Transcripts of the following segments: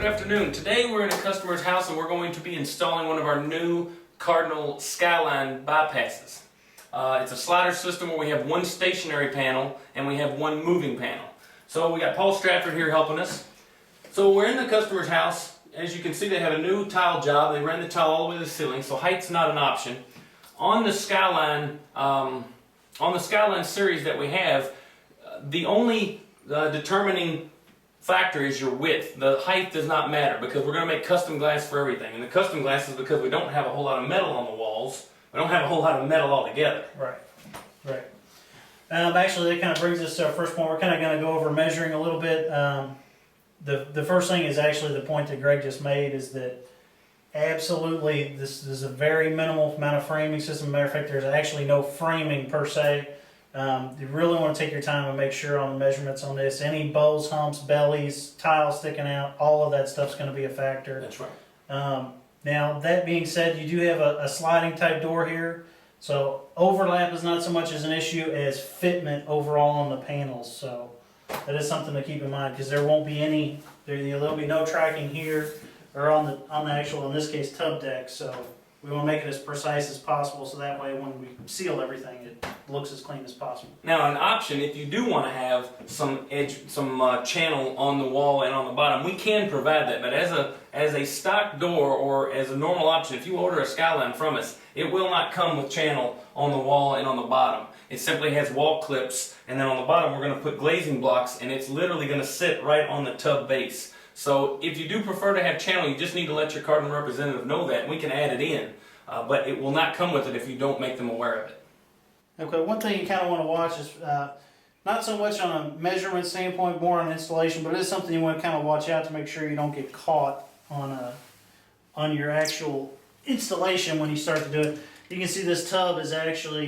Good afternoon. Today we're in a customer's house and we're going to be installing one of our new Cardinal Skyline bypasses. It's a slider system where we have one stationary panel and we have one moving panel. So we got Paul Stratford here helping us. So we're in the customer's house. As you can see, they have a new tile job. They ran the tile all the way to the ceiling, so height's not an option. On the Skyline series that we have, the only determining factor is your width. The height does not matter because we're going to make custom glass for everything. And the custom glass is because we don't have a whole lot of metal on the walls. We don't have a whole lot of metal altogether. Right. Actually, that kind of brings us to our first point. We're kind of going to go over measuring a little bit. The first thing is actually the point that Greg just made, is that absolutely this is a very minimal amount of framing system. Matter of fact, there's actually no framing per se. You really want to take your time and make sure on the measurements on this. Any bows, humps, bellies, tiles sticking out, all of that stuff's going to be a factor. That's right. Now, that being said, you do have a sliding type door here. So overlap is not so much as an issue as fitment overall on the panels. So that is something to keep in mind, because there won't be any, there'll be no tracking here or on the actual, in this case, tub deck. So we want to make it as precise as possible, so that way when we seal everything, it looks as clean as possible. Now, an option, if you do want to have some channel on the wall and on the bottom, we can provide that. But as a stock door or as a normal option, if you order a Skyline from us, it will not come with channel on the wall and on the bottom. It simply has wall clips, and then on the bottom we're going to put glazing blocks, and it's literally going to sit right on the tub base. So if you do prefer to have channel, you just need to let your Cardinal representative know that, and we can add it in. But it will not come with it if you don't make them aware of it. Okay, one thing you kind of want to watch is not so much on a measurement standpoint, more on installation, but it is something you want to kind of watch out to make sure you don't get caught on your actual installation when you start to do it. You can see this tub is actually,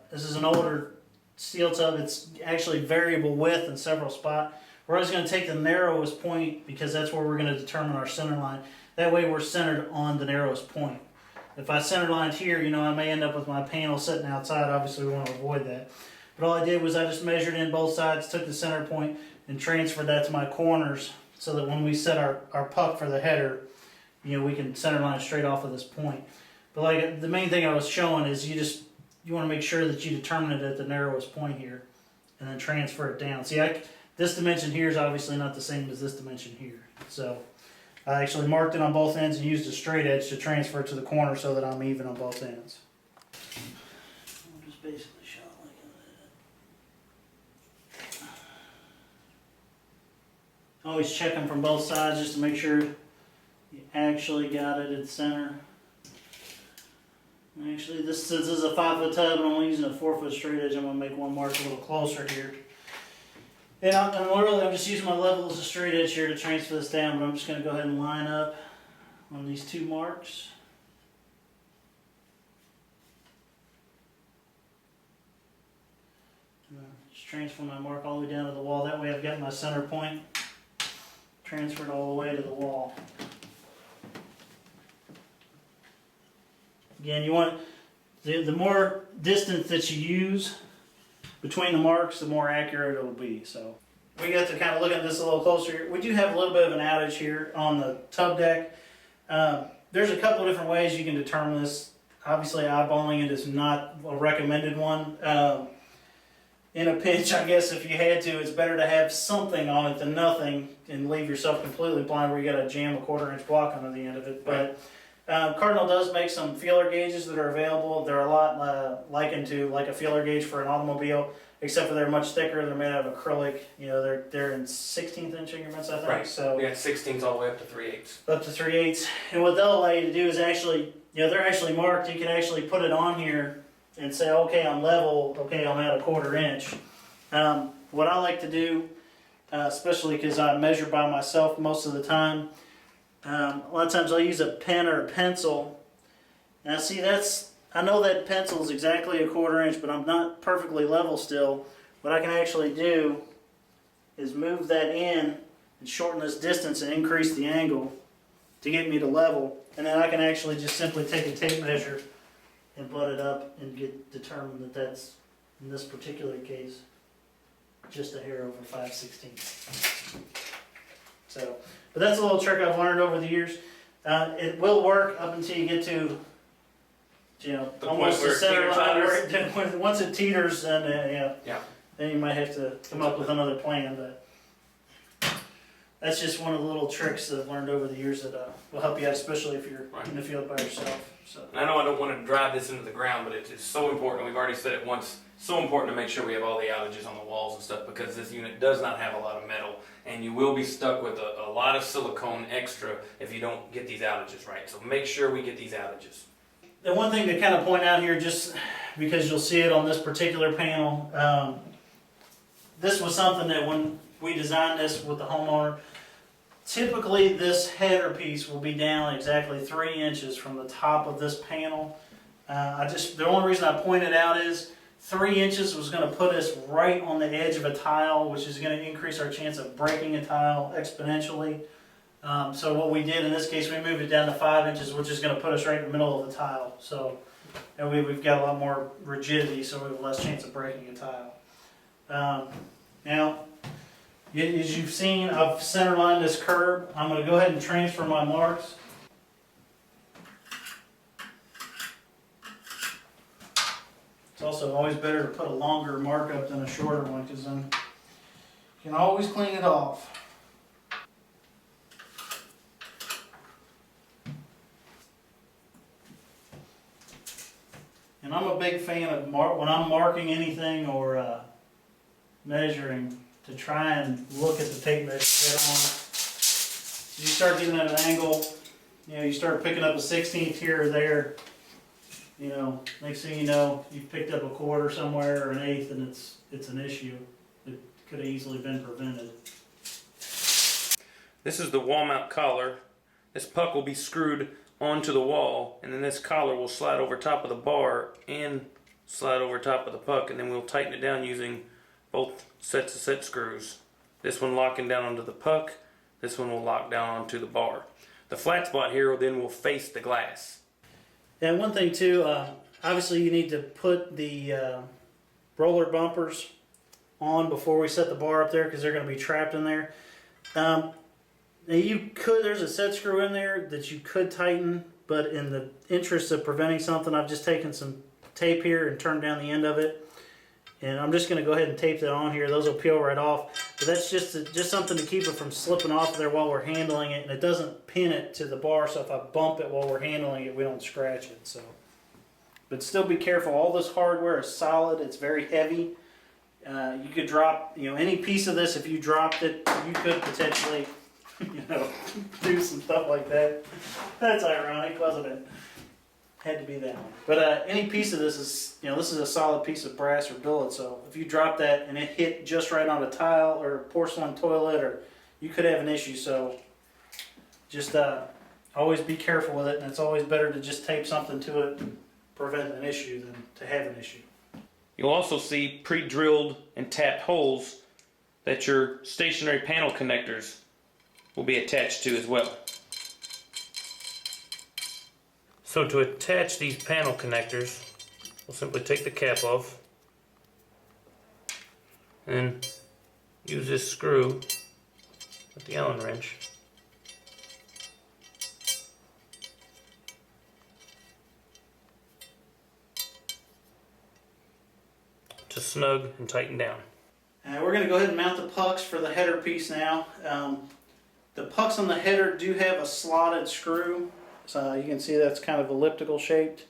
this is an older steel tub. It's actually variable width in several spots. We're always going to take the narrowest point because that's where we're going to determine our center line. That way we're centered on the narrowest point. If I center lined here, I may end up with my panel sitting outside. Obviously we want to avoid that. But all I did was I just measured in both sides, took the center point, and transferred that to my corners so that when we set our puck for the header, we can center line straight off of this point. But like the main thing I was showing is you want to make sure that you determine it at the narrowest point here and then transfer it down. See, this dimension here is obviously not the same as this dimension here. So I actually marked it on both ends and used a straight edge to transfer it to the corner so that I'm even on both ends. I'll just basically show it like that. Always check them from both sides just to make sure you actually got it at center. Actually, since this is a 5-foot tub and I'm only using a 4-foot straight edge, I'm going to make one mark a little closer here. And I'm just using my level as a straight edge here to transfer this down, but I'm just going to go ahead and line up on these two marks. Just transfer my mark all the way down to the wall. That way I've got my center point transferred all the way to the wall. Again, you want the more distance that you use between the marks, the more accurate it will be. So we got to kind of look at this a little closer. We do have a little bit of an outage here on the tub deck. There's a couple of different ways you can determine this. Obviously, eyeballing it is not a recommended one. In a pinch, I guess if you had to, it's better to have something on it than nothing and leave yourself completely blind where you got to jam a 1/4-inch block under the end of it. But Cardinal does make some feeler gauges that are available. They're a lot likened to like a feeler gauge for an automobile, except for they're much thicker. They're made out of acrylic. They're in 16th inch increments, I think. Right. So we got 16s all the way up to 3/8. Up to 3/8. And what they'll allow you to do is actually, they're actually marked. You can actually put it on here and say, okay, I'm level. Okay, I'm at a 1/4 inch. What I like to do, especially because I measure by myself most of the time. A lot of times I'll use a pen or a pencil. Now see, I know that pencil is exactly a 1/4 inch, but I'm not perfectly level still. What I can actually do is move that in and shorten this distance and increase the angle to get me to level. And then I can actually just simply take a tape measure and butt it up and determine that that's, in this particular case, just a hair over 5/16. So, but that's a little trick I've learned over the years. It will work up until you get to, you know, The almost point the where center it line. teeters. Where once it teeters, then Yeah. then you might have to come up with another plan. But that's just one of the little tricks that I've learned over the years that will help you out, especially if you're in the field by yourself. So. And I know I don't want to drive this into the ground, but it's so important. We've already said it once. So important to make sure we have all the outages on the walls and stuff, because this unit does not have a lot of metal, and you will be stuck with a lot of silicone extra if you don't get these outages right. So make sure we get these outages. The one thing to kind of point out here, just because you'll see it on this particular panel, this was something that when we designed this with the homeowner, typically this header piece will be down exactly 3 inches from the top of this panel. The only reason I point it out is 3 inches was going to put us right on the edge of a tile, which is going to increase our chance of breaking a tile exponentially. So what we did in this case, we moved it down to 5 inches, which is going to put us right in the middle of the tile. So and we've got a lot more rigidity, so we have less chance of breaking a tile. Now, as you've seen, I've centerlined this curb. I'm going to go ahead and transfer my marks. It's also always better to put a longer mark up than a shorter one, because then you can always clean it off. And I'm a big fan of when I'm marking anything or measuring, to try and look at the tape measure head on. So you start getting at an angle, you know, you start picking up a 16th here or there. You know, next thing you know, you've picked up a quarter somewhere or an eighth, and it's an issue that could have easily been prevented. This is the wall mount collar. This puck will be screwed onto the wall, and then this collar will slide over top of the bar and slide over top of the puck, and then we'll tighten it down using both sets of set screws. This one locking down onto the puck, this one will lock down onto the bar. The flat spot here then will face the glass. And one thing too, obviously you need to put the roller bumpers on before we set the bar up there, because they're going to be trapped in there. Now there's a set screw in there that you could tighten, but in the interest of preventing something, I've just taken some tape here and turned down the end of it. And I'm just going to go ahead and tape that on here. Those will peel right off. But that's just something to keep it from slipping off there while we're handling it. And it doesn't pin it to the bar, so if I bump it while we're handling it, we don't scratch it. So, but still be careful. All this hardware is solid. It's very heavy. You could drop, you know, any piece of this. If you dropped it, you could potentially, you know, do some stuff like that. That's ironic, wasn't it? Had to be that one. But any piece of this is, you know, this is a solid piece of brass or billet, so if you drop that and it hit just right on a tile or a porcelain toilet, or you could have an issue. So just always be careful with it, and it's always better to just tape something to it and prevent an issue than to have an issue. You'll also see pre-drilled and tapped holes that your stationary panel connectors will be attached to as well. So to attach these panel connectors, we'll simply take the cap off and use this screw with the Allen wrench to snug and tighten down. We're going to go ahead and mount the pucks for the header piece now. The pucks on the header do have a slotted screw. So you can see that's kind of elliptical shaped.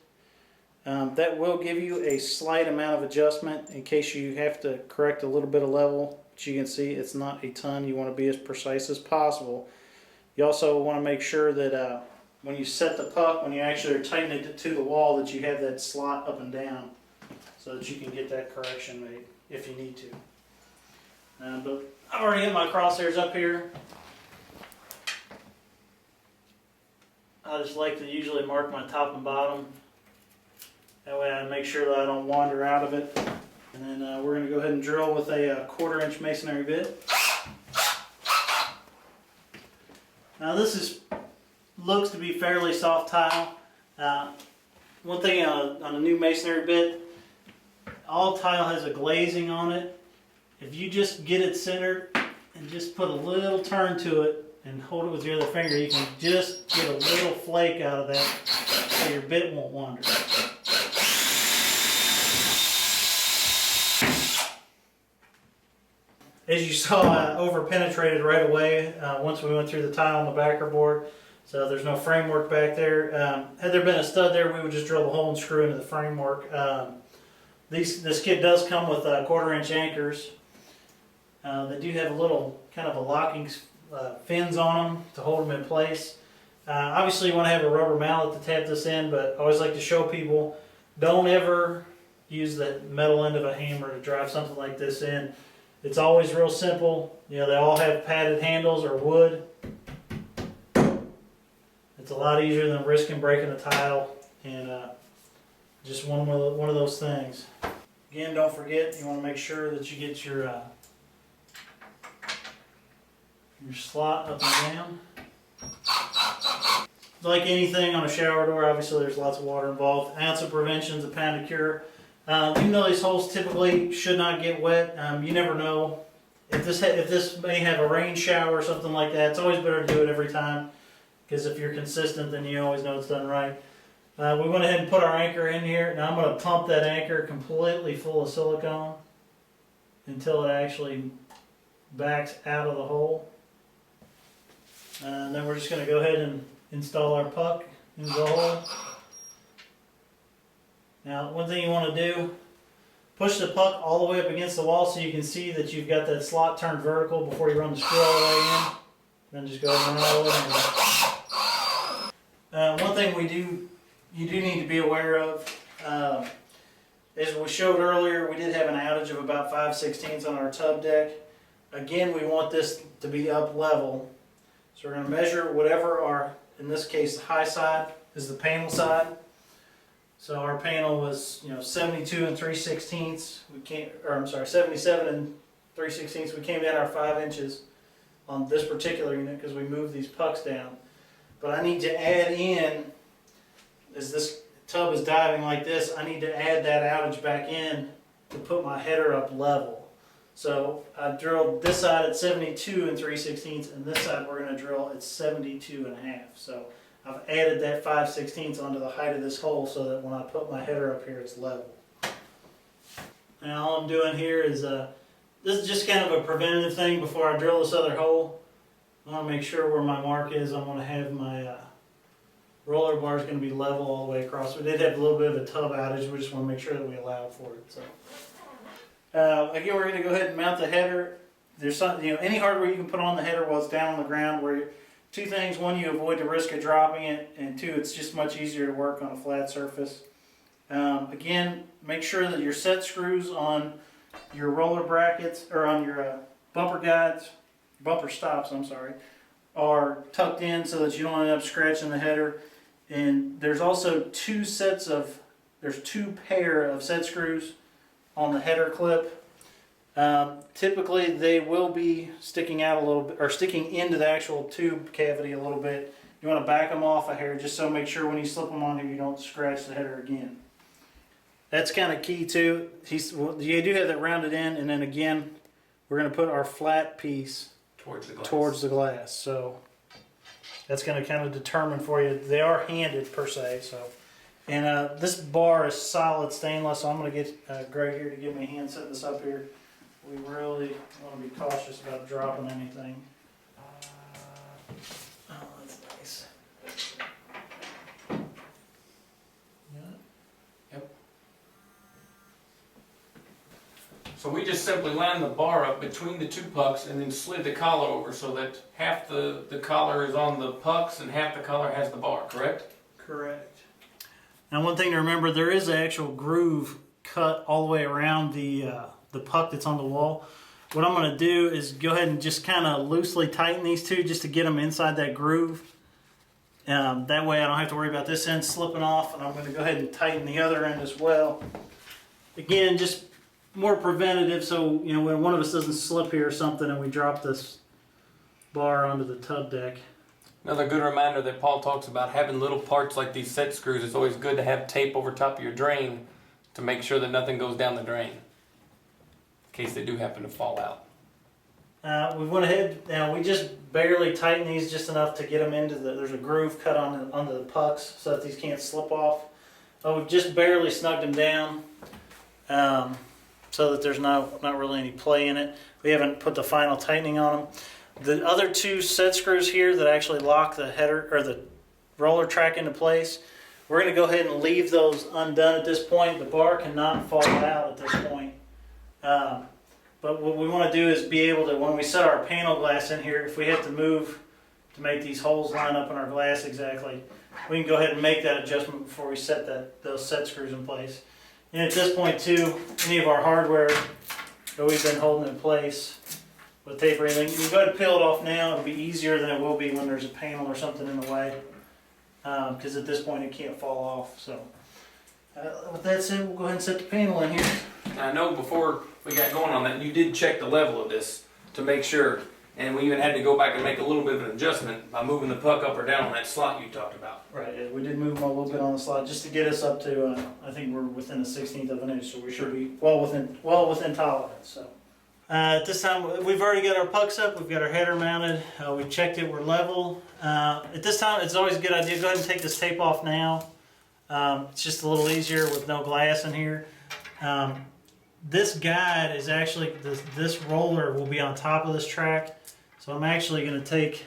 That will give you a slight amount of adjustment in case you have to correct a little bit of level. But you can see it's not a ton. You want to be as precise as possible. You also want to make sure that when you set the puck, when you actually are tightening it to the wall, that you have that slot up and down so that you can get that correction made if you need to. But I've already got my crosshairs up here. I just like to usually mark my top and bottom. That way I make sure that I don't wander out of it. And then we're going to go ahead and drill with a 1/4 inch masonry bit. Now this looks to be fairly soft tile. One thing on a new masonry bit, all tile has a glazing on it. If you just get it centered and just put a little turn to it, and hold it with your other finger, you can just get a little flake out of that so your bit won't wander. As you saw, over penetrated right away once we went through the tile on the backer board. So there's no framework back there. Had there been a stud there, we would just drill the hole and screw into the framework. This kit does come with 1/4-inch anchors. They do have a little kind of a locking fins on them to hold them in place. Obviously you want to have a rubber mallet to tap this in, but I always like to show people, don't ever use the metal end of a hammer to drive something like this in. It's always real simple. You know, they all have padded handles or wood. It's a lot easier than risking breaking a tile, and just one of those things. Again, don't forget, you want to make sure that you get your slot up and down. Like anything on a shower door, obviously there's lots of water involved. Ounce of prevention is a pound of cure. Even though these holes typically should not get wet, you never know. If this may have a rain shower or something like that, it's always better to do it every time, because if you're consistent, then you always know it's done right. We went ahead and put our anchor in here. Now I'm going to pump that anchor completely full of silicone until it actually backs out of the hole. And then we're just going to go ahead and install our puck into the hole. Now, one thing you want to do, push the puck all the way up against the wall so you can see that you've got that slot turned vertical before you run the screw all the way in. Then just go ahead and run all the way in. One thing you do need to be aware of, as we showed earlier, we did have an outage of about 5/16 on our tub deck. Again, we want this to be up level. So we're going to measure whatever our, in this case, the high side is the panel side. So our panel was, 72 3/16. 77 3/16. We came down our 5 inches on this particular unit because we moved these pucks down. But I need to add in, as this tub is diving like this, I need to add that outage back in to put my header up level. So I drilled this side at 72 3/16, and this side we're going to drill at 72 1/2. So I've added that 5/16 onto the height of this hole so that when I put my header up here, it's level. Now all I'm doing here is, this is just kind of a preventative thing before I drill this other hole. I want to make sure where my mark is. I'm going to have my roller bar is going to be level all the way across. We did have a little bit of a tub outage. We just want to make sure that we allowed for it. So again, we're going to go ahead and mount the header. There's some, any hardware you can put on the header while it's down on the ground. Where two things: one, you avoid the risk of dropping it, and two, it's just much easier to work on a flat surface. Again, make sure that your set screws on your roller brackets or on your bumper guides, bumper stops, I'm sorry, are tucked in so that you don't end up scratching the header. And there's also two pair of set screws on the header clip. Typically they will be sticking out a little bit, or sticking into the actual tube cavity a little bit. You want to back them off a hair just so make sure when you slip them on here you don't scratch the header again. That's kind of key too. You do have that rounded in, and then again we're going to put our flat piece towards the glass. So that's going to kind of determine for you. They are handed per se. So, and this bar is solid stainless, so I'm going to get Greg here to give me a hand setting this up here. We really want to be cautious about dropping anything. Oh, that's nice. Yep. So we just simply lined the bar up between the two pucks and then slid the collar over so that half the collar is on the pucks and half the collar has the bar, correct? Correct. Now one thing to remember, there is an actual groove cut all the way around the puck that's on the wall. What I'm going to do is go ahead and just kind of loosely tighten these two just to get them inside that groove. That way I don't have to worry about this end slipping off, and I'm going to go ahead and tighten the other end as well. Again, just more preventative, so when one of us doesn't slip here or something and we drop this bar onto the tub deck. Another good reminder that Paul talks about, having little parts like these set screws, it's always good to have tape over top of your drain to make sure that nothing goes down the drain in case they do happen to fall out. We went ahead, now we just barely tightened these just enough to get them into there's a groove cut onto the pucks so that these can't slip off. But we've just barely snugged them down so that there's not really any play in it. We haven't put the final tightening on them. The other two set screws here that actually lock the header or the roller track into place, we're going to go ahead and leave those undone at this point. The bar cannot fall out at this point. But what we want to do is be able to, when we set our panel glass in here, if we have to move to make these holes line up in our glass exactly, we can go ahead and make that adjustment before we set those set screws in place. And at this point too, any of our hardware that we've been holding in place with tape or anything, you can go ahead and peel it off now. It'll be easier than it will be when there's a panel or something in the way, because at this point it can't fall off. So with that said, we'll go ahead and set the panel in here. I know before we got going on that, you did check the level of this to make sure, and we even had to go back and make a little bit of an adjustment by moving the puck up or down on that slot you talked about. Right, yeah, we did move them a little bit on the slot just to get us up to, I think we're within a 1/16 of an inch, so we should be well within tolerance. So at this time, we've already got our pucks up, we've got our header mounted, we've checked it, we're level. At this time, it's always a good idea, go ahead and take this tape off now. It's just a little easier with no glass in here. This guide is actually, this roller will be on top of this track. So I'm actually going to take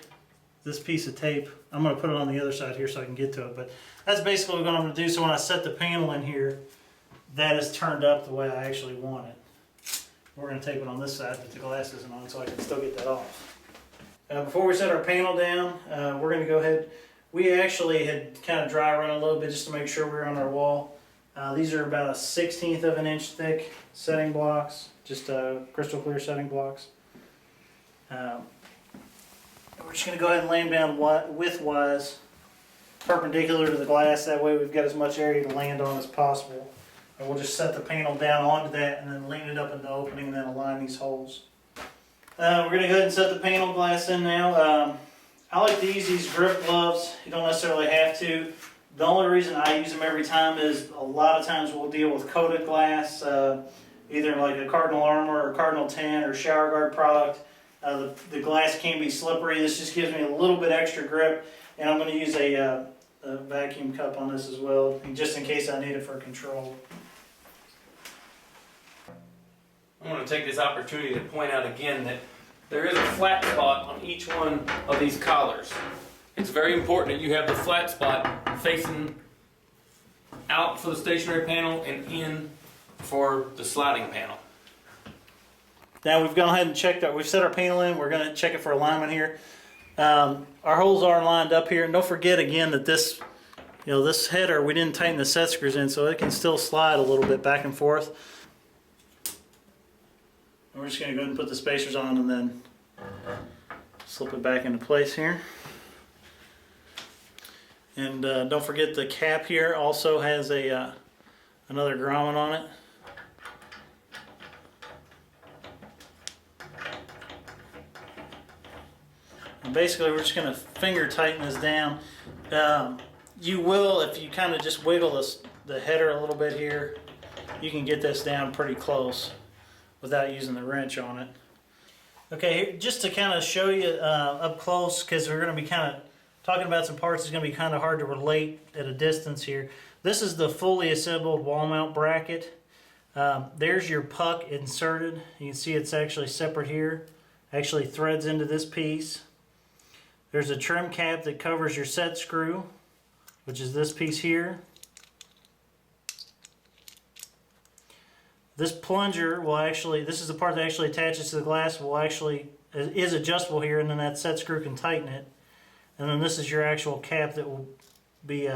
this piece of tape, I'm going to put it on the other side here so I can get to it. But that's basically what I'm going to do. So when I set the panel in here, that is turned up the way I actually want it. We're going to tape it on this side, but the glass isn't on, so I can still get that off. Before we set our panel down, we're going to go ahead. We actually had kind of dry run a little bit just to make sure we were on our wall. These are about a 1/16 of an inch thick setting blocks, just crystal clear setting blocks. We're just going to go ahead and lay them down widthwise, perpendicular to the glass. That way we've got as much area to land on as possible. And we'll just set the panel down onto that and then lean it up in the opening and then align these holes. We're going to go ahead and set the panel glass in now. I like to use these grip gloves. You don't necessarily have to. The only reason I use them every time is a lot of times we'll deal with coated glass, either like a Cardinal Armor or Cardinal 10 or Shower Guard product. The glass can be slippery. This just gives me a little bit extra grip, and I'm going to use a vacuum cup on this as well, just in case I need it for control. I want to take this opportunity to point out again that there is a flat spot on each one of these collars. It's very important that you have the flat spot facing out for the stationary panel and in for the sliding panel. Now we've gone ahead and checked we've set our panel in. We're going to check it for alignment here. Our holes are lined up here, and don't forget again that this header, we didn't tighten the set screws in, so it can still slide a little bit back and forth. And we're just going to go ahead and put the spacers on and then slip it back into place here. And don't forget the cap here also has another grommet on it. And basically we're just going to finger tighten this down. You will, if you kind of just wiggle the header a little bit here, you can get this down pretty close without using the wrench on it. Okay, here, just to kind of show you up close, because we're going to be kind of talking about some parts that's going to be kind of hard to relate at a distance here. This is the fully assembled wall mount bracket. There's your puck inserted. You can see it's actually separate here. Actually threads into this piece. There's a trim cap that covers your set screw, which is this piece here. This plunger will actually, this is the part that actually attaches to the glass, is adjustable here, and then that set screw can tighten it. And then this is your actual cap that will be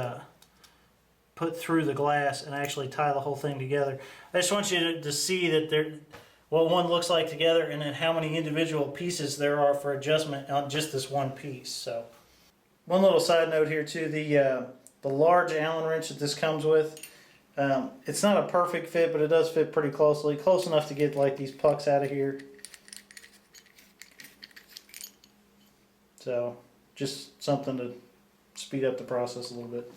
put through the glass and actually tie the whole thing together. I just want you to see that what one looks like together, and then how many individual pieces there are for adjustment on just this one piece. So, one little side note here too: the large Allen wrench that this comes with, it's not a perfect fit, but it does fit pretty close enough to get like these pucks out of here. So, just something to speed up the process a little bit.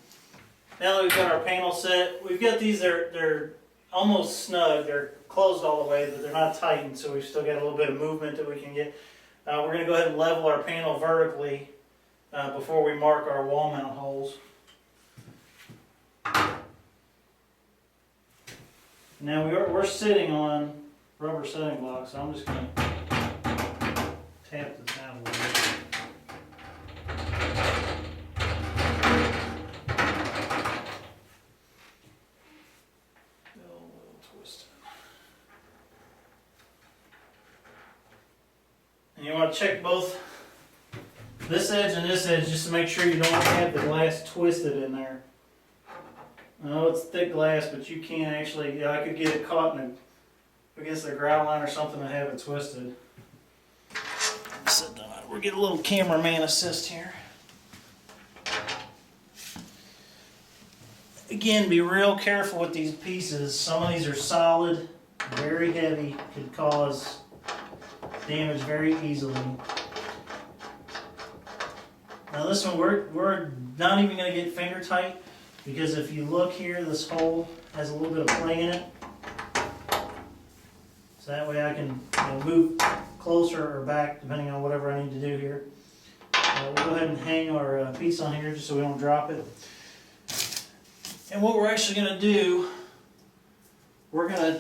Now that we've got our panel set, we've got these, they're almost snug. They're closed all the way, but they're not tightened, so we've still got a little bit of movement that we can get. We're going to go ahead and level our panel vertically before we mark our wall mount holes. Now we're sitting on rubber setting blocks, so I'm just going to tap this out a little bit. A little twist. And you want to check both this edge and this edge just to make sure you don't have the glass twisted in there. I know it's thick glass, but you can't actually, I could get it caught against the grout line or something and have it twisted. We'll get a little cameraman assist here. Again, be real careful with these pieces. Some of these are solid, very heavy, could cause damage very easily. Now this one, we're not even going to get finger tight, because if you look here, this hole has a little bit of play in it. So that way I can move closer or back, depending on whatever I need to do here. We'll go ahead and hang our piece on here just so we don't drop it. And what we're actually going to do, we're going to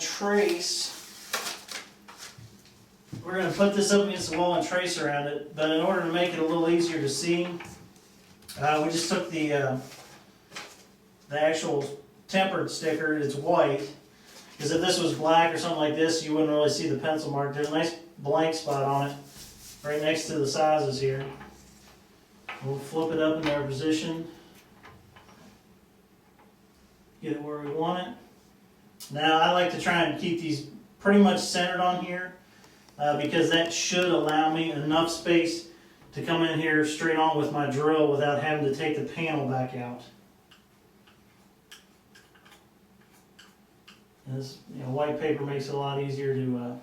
put this up against the wall and trace around it, but in order to make it a little easier to see, we just took the actual tempered sticker. It's white, because if this was black or something like this, you wouldn't really see the pencil mark. There's a nice blank spot on it, right next to the sizes here. We'll flip it up into our position, get it where we want it. Now I like to try and keep these pretty much centered on here, because that should allow me enough space to come in here straight on with my drill without having to take the panel back out. This white paper makes it a lot easier to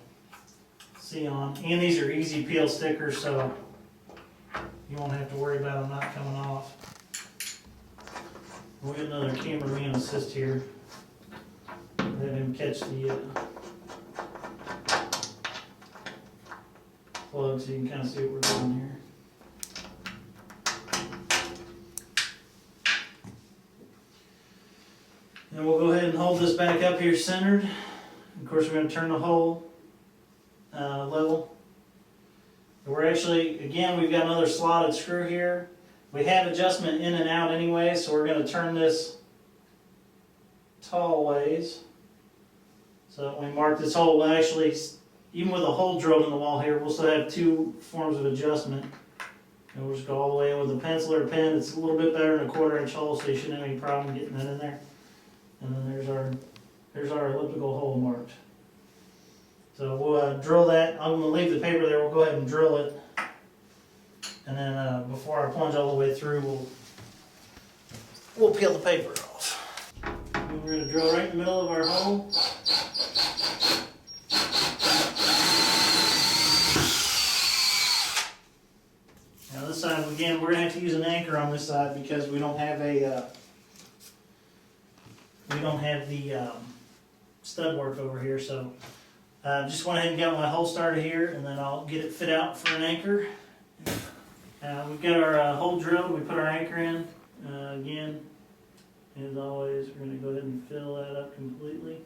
see on, and these are easy peel stickers, so you won't have to worry about them not coming off. We'll get another cameraman assist here. Let him catch the plug so you can kind of see what we're doing here. And we'll go ahead and hold this back up here centered. Of course, we're going to turn the hole level. And we're actually, again, we've got another slotted screw here. We have adjustment in and out anyway, so we're going to turn this tall ways. So when we mark this hole, we'll actually, even with a hole drilled in the wall here, we'll still have two forms of adjustment. And we'll just go all the way in with a pencil or a pen. It's a little bit better than a 1/4 inch hole, so you shouldn't have any problem getting that in there. And then there's our elliptical hole marked. So we'll drill that. I'm going to leave the paper there. We'll go ahead and drill it. And then before I plunge all the way through, we'll peel the paper off. And we're going to drill right in the middle of our hole. Now this side, again, we're going to have to use an anchor on this side because we don't have the stud work over here. So just went ahead and got my hole started here, and then I'll get it fit out for an anchor. We've got our hole drilled. We put our anchor in. Again, as always, we're going to go ahead and fill that up completely.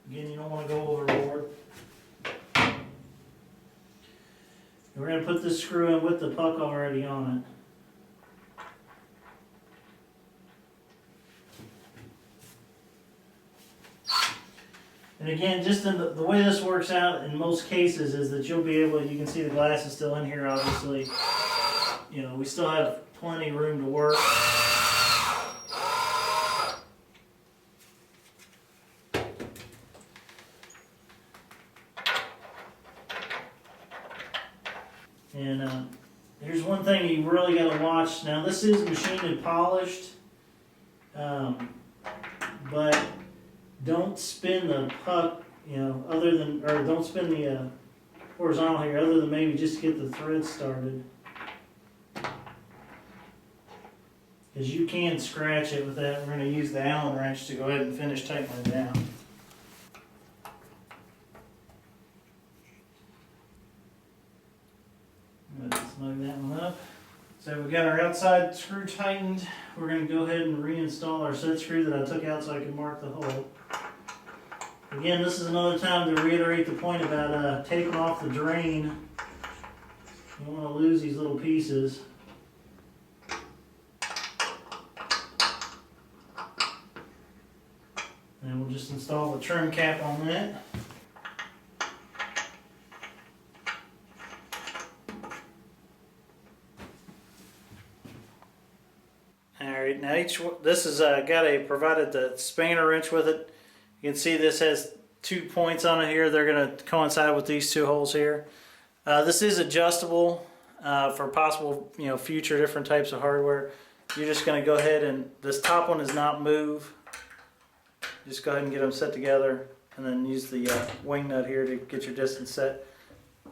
Again, you don't want to go overboard. And we're going to put this screw in with the puck already on it. And again, just in the way this works out in most cases is that you'll be able, you can see the glass is still in here obviously. We still have plenty of room to work. And here's one thing you really got to watch. Now this is machined and polished, but don't spin the puck, don't spin the horizontal here, other than maybe just to get the thread started. Because you can scratch it with that. We're going to use the Allen wrench to go ahead and finish tightening it down. outside screw tightened, we're going to go ahead and reinstall our set screw that I took out so I can mark the hole. Again, this is another time to reiterate the point about taking off the drain. You don't want to lose these little pieces. And we'll just install the trim cap on that. Alright, now this has provided the spanner wrench with it. You can see this has 2 points on it here. They're going to coincide with these 2 holes here. This is adjustable for possible, future different types of hardware. You're just going to go ahead and, this top one does not move. Just go ahead and get them set together and then use the wing nut here to get your distance set.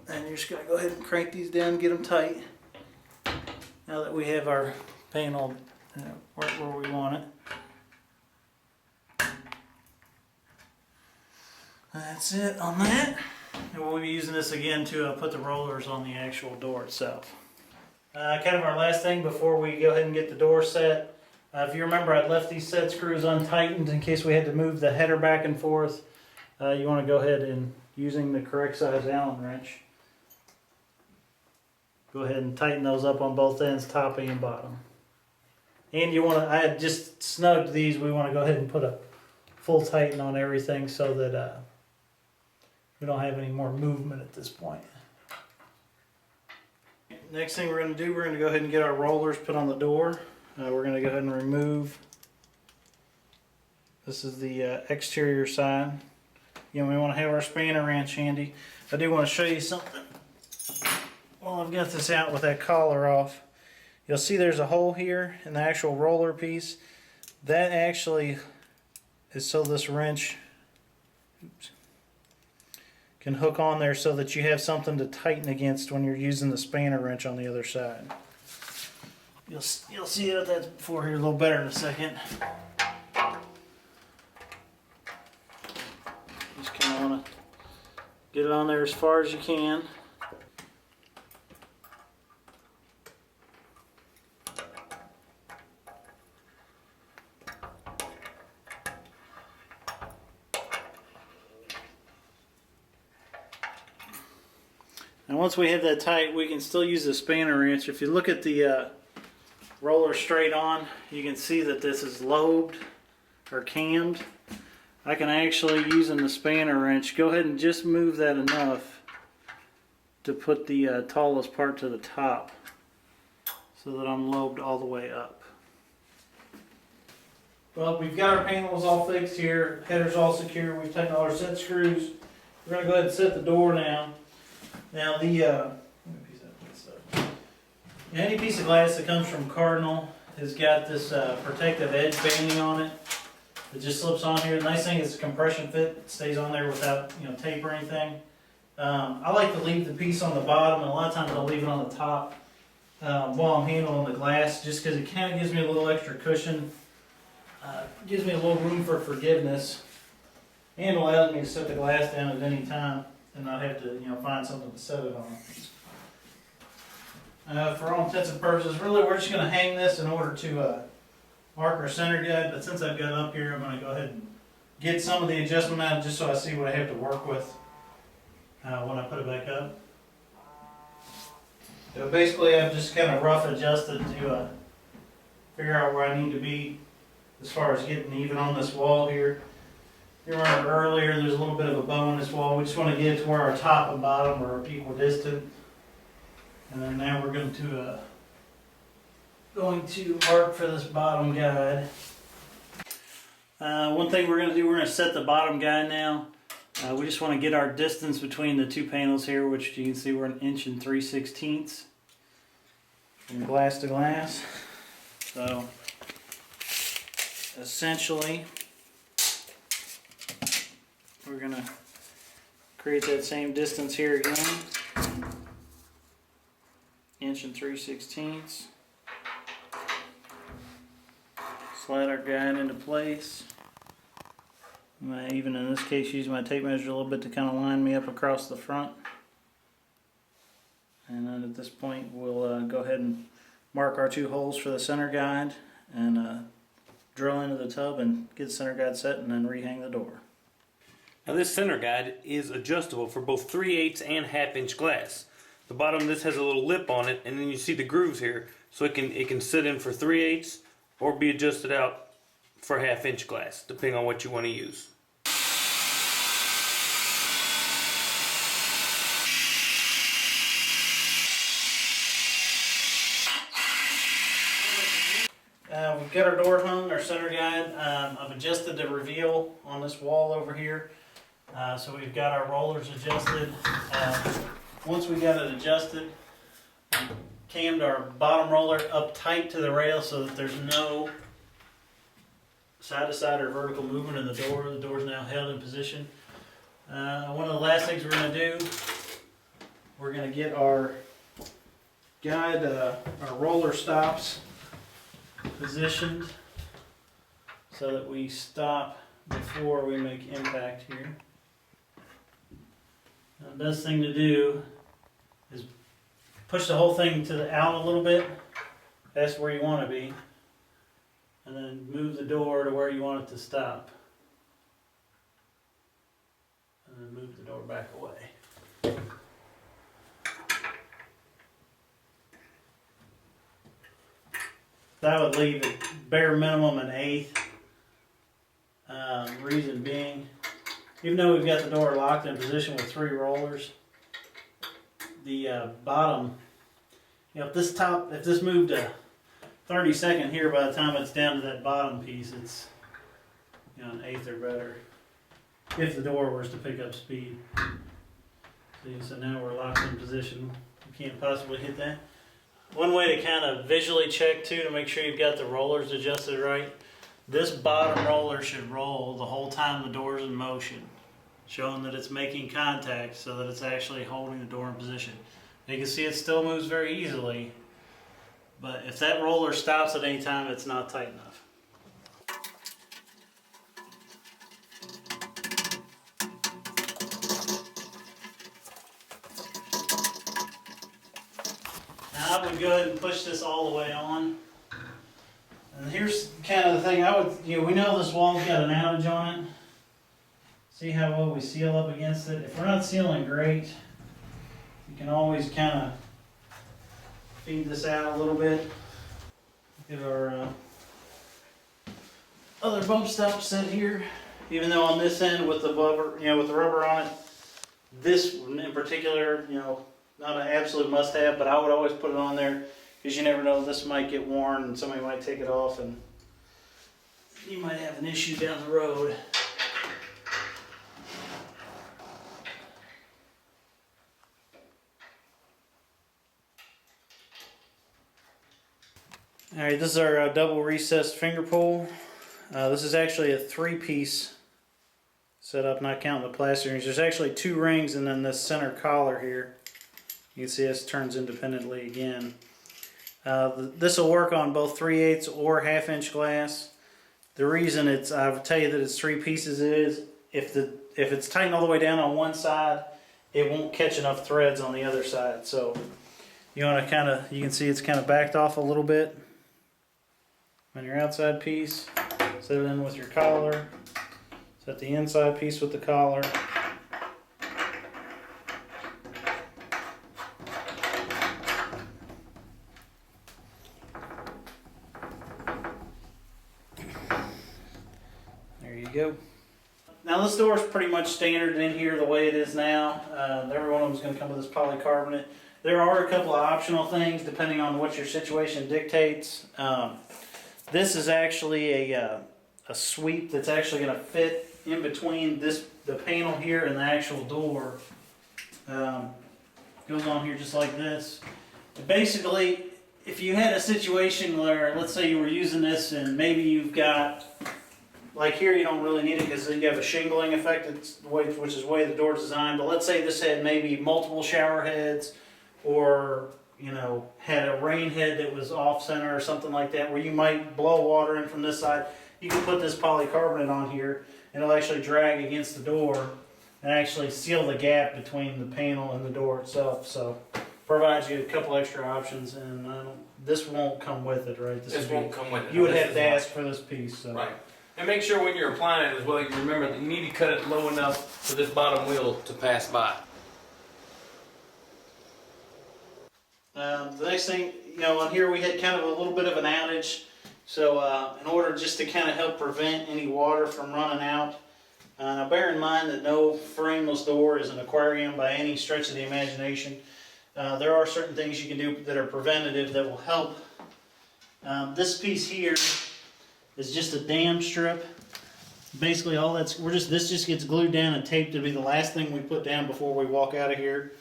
And you're just going to go ahead and crank these down, get them tight. Now that we have our panel right where we want it. That's it on that. And we'll be using this again to put the rollers on the actual door itself. Kind of our last thing before we go ahead and get the door set. If you remember, I'd left these set screws untightened in case we had to move the header back and forth. You want to go ahead and, using the correct size Allen wrench, go ahead and tighten those up on both ends, top and bottom. And you want to, I had just snugged these, we want to go ahead and put a full tighten on everything so that we don't have any more movement at this point. Next thing we're going to do, we're going to go ahead and get our rollers put on the door. We're going to go ahead and remove, this is the exterior side. We want to have our spanner wrench handy. I do want to show you something. While I've got this out with that collar off, you'll see there's a hole here in the actual roller piece. That actually is so this wrench can hook on there so that you have something to tighten against when you're using the spanner wrench on the other side. You'll see that before here a little better in a second. Just kind of want to get it on there as far as you can. And once we have that tight, we can still use the spanner wrench. If you look at the roller straight on, you can see that this is lobed or cammed. I can actually, using the spanner wrench, go ahead and just move that enough to put the tallest part to the top so that I'm lobed all the way up. Well, we've got our panels all fixed here, header's all secure, we've taken all our set screws. We're going to go ahead and set the door now. Now any piece of glass that comes from Cardinal has got this protective edge banding on it. It just slips on here. The nice thing is compression fit. It stays on there without tape or anything. I like to leave the piece on the bottom, and a lot of times I'll leave it on the top while I'm handling the glass, just because it kind of gives me a little extra cushion. Gives me a little room for forgiveness, and allows me to set the glass down at any time and not have to find something to set it on. For all intents and purposes, really we're just going to hang this in order to mark our center guide, but since I've got it up here, I'm going to go ahead and get some of the adjustment out just so I see what I have to work with when I put it back up. So basically I've just kind of rough adjusted to figure out where I need to be as far as getting even on this wall here. You remember earlier there's a little bit of a bow in this wall. We just want to get it to where our top and bottom are equidistant. And then now we're going to mark for this bottom guide. One thing we're going to do, we're going to set the bottom guide now. We just want to get our distance between the 2 panels here, which you can see we're 1 3/16 inches from glass to glass. So essentially we're going to create that same distance here again. 1 3/16 inches. Slide our guide into place. Even in this case, use my tape measure a little bit to kind of line me up across the front. And then at this point, we'll go ahead and mark our 2 holes for the center guide and drill into the tub and get the center guide set and then rehang the door. Now this center guide is adjustable for both 3/8 and 1/2 inch glass. The bottom of this has a little lip on it, and then you see the grooves here, so it can sit in for 3/8 or be adjusted out for 1/2 inch glass, depending on what you want to use. We've got our door hung, our center guide. I've adjusted the reveal on this wall over here. So we've got our rollers adjusted. Once we got it adjusted, we cammed our bottom roller up tight to the rail so that there's no side-to-side or vertical movement in the door. The door's now held in position. One of the last things we're going to do, we're going to get our guide, our roller stops positioned so that we stop before we make impact here. Now, the best thing to do is push the whole thing out a little bit. That's where you want to be. And then move the door to where you want it to stop. And then move the door back away. That would leave it bare minimum an 1/8. Reason being, even though we've got the door locked in position with 3 rollers, the bottom, if this moved a 32nd here, by the time it's down to that bottom piece, it's an 1/8 or better. If the door was to pick up speed. See, so now we're locked in position. You can't possibly hit that. One way to kind of visually check too, to make sure you've got the rollers adjusted right, this bottom roller should roll the whole time the door's in motion, showing that it's making contact so that it's actually holding the door in position. You can see it still moves very easily, but if that roller stops at any time, it's not tight enough. Now I would go ahead and push this all the way on. And here's kind of the thing, we know this wall's got an outage on it. See how well we seal up against it. If we're not sealing great, you can always kind of feed this out a little bit. Get our other bump stop set here. Even though on this end with the rubber on it, this in particular, not an absolute must-have, but I would always put it on there because you never know, this might get worn and somebody might take it off and you might have an issue down the road. Alright, this is our double recessed finger pull. This is actually a 3-piece setup, not counting the plastic rings. There's actually 2 rings and then this center collar here. You can see this turns independently again. This will work on both 3/8 or 1/2 inch glass. The reason I would tell you that it's 3 pieces is if it's tightened all the way down on one side, it won't catch enough threads on the other side. So you want to you can see it's kind of backed off a little bit on your outside piece. Set it in with your collar. Set the inside piece with the collar. Go. Now this door is pretty much standard in here the way it is now. Every one of them is going to come with this polycarbonate. There are a couple of optional things depending on what your situation dictates. This is actually a sweep that's actually going to fit in between the panel here and the actual door. Goes on here just like this. Basically, if you had a situation where, let's say you were using this and maybe you've got, like here you don't really need it because you have a shingling effect, which is the way the door is designed, but let's say this had maybe multiple shower heads or had a rain head that was off center or something like that where you might blow water in from this side. You can put this polycarbonate on here and it'll actually drag against the door and actually seal the gap between the panel and the door itself. So provides you a couple extra options, and this won't come with it, right? This won't come with it. You would This have is to not- ask for this piece. So. Right. And make sure when you're applying it as well, you remember that you need to cut it low enough for this bottom wheel to pass by. The next thing, on here we had kind of a little bit of an outage. So in order just to kind of help prevent any water from running out, now bear in mind that no frameless door is an aquarium by any stretch of the imagination. There are certain things you can do that are preventative that will help. This piece here is just a dam strip. Basically all this just gets glued down and taped to be the last thing we put down before we walk out of here.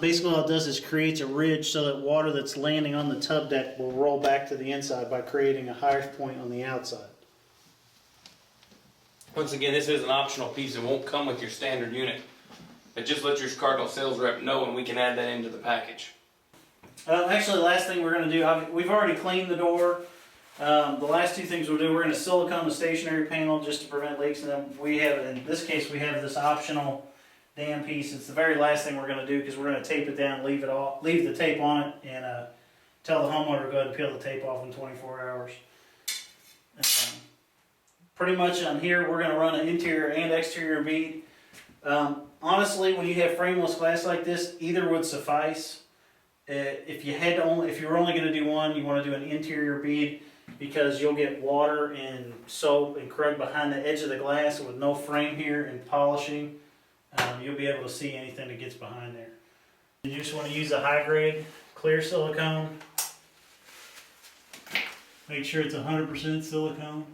Basically all it does is creates a ridge so that water that's landing on the tub deck will roll back to the inside by creating a high point on the outside. Once again, this is an optional piece. It won't come with your standard unit. But just let your Cardinal sales rep know and we can add that into the package. Actually, the last thing we're going to do, we've already cleaned the door. The last two things we'll do, we're going to silicone the stationary panel just to prevent leaks. And then in this case, we have this optional dam piece. It's the very last thing we're going to do because we're going to tape it down, leave the tape on it, and tell the homeowner to go ahead and peel the tape off in 24 hours. Pretty much on here, we're going to run an interior and exterior bead. Honestly, when you have frameless glass like this, either would suffice. If you were only going to do one, you want to do an interior bead because you'll get water and soap and crud behind the edge of the glass, and with no frame here and polishing, you'll be able to see anything that gets behind there. You just want to use a high grade clear silicone. Make sure it's 100% silicone.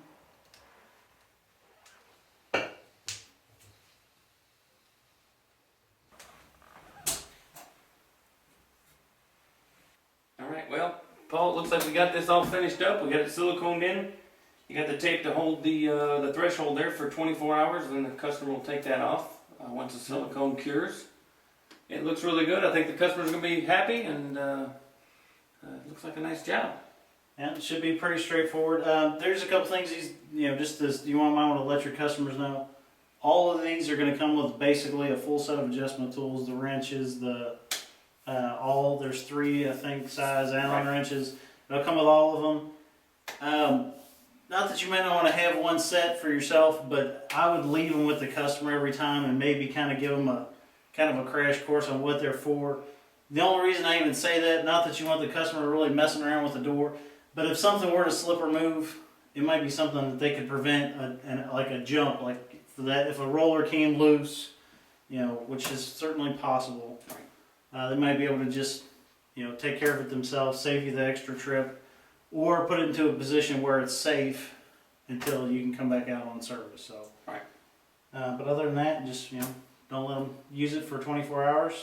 Well, Paul, it looks like we got this all finished up. We got it siliconed in. You got the tape to hold the threshold there for 24 hours, and then the customer will take that off once the silicone cures. It looks really good. I think the customer's going to be happy, and it looks like a nice job. Yeah, it should be pretty straightforward. There's a couple things just as you might want to let your customers know. All of these are going to come with basically a full set of adjustment tools, the wrenches, there's 3, I think, size Allen wrenches. They'll come with all of them. Not that you may not want to have one set for yourself, but I would leave them with the customer every time and maybe kind of give them a crash course on what they're for. The only reason I even say that, not that you want the customer really messing around with the door, but if something were to slip or move, it might be something that they could prevent, like a jump, like for that, if a roller came loose, which is certainly possible. They might be able to just, take care of it themselves, save you the extra trip, or put it into a position where it's safe until you can come back out on service. So, right. But other than that, just don't let them use it for 24 hours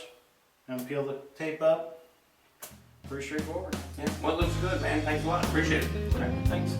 and peel the tape up. Pretty straightforward. Yeah. Well, it looks good, man. Thanks a lot. Appreciate it. All right. Thanks.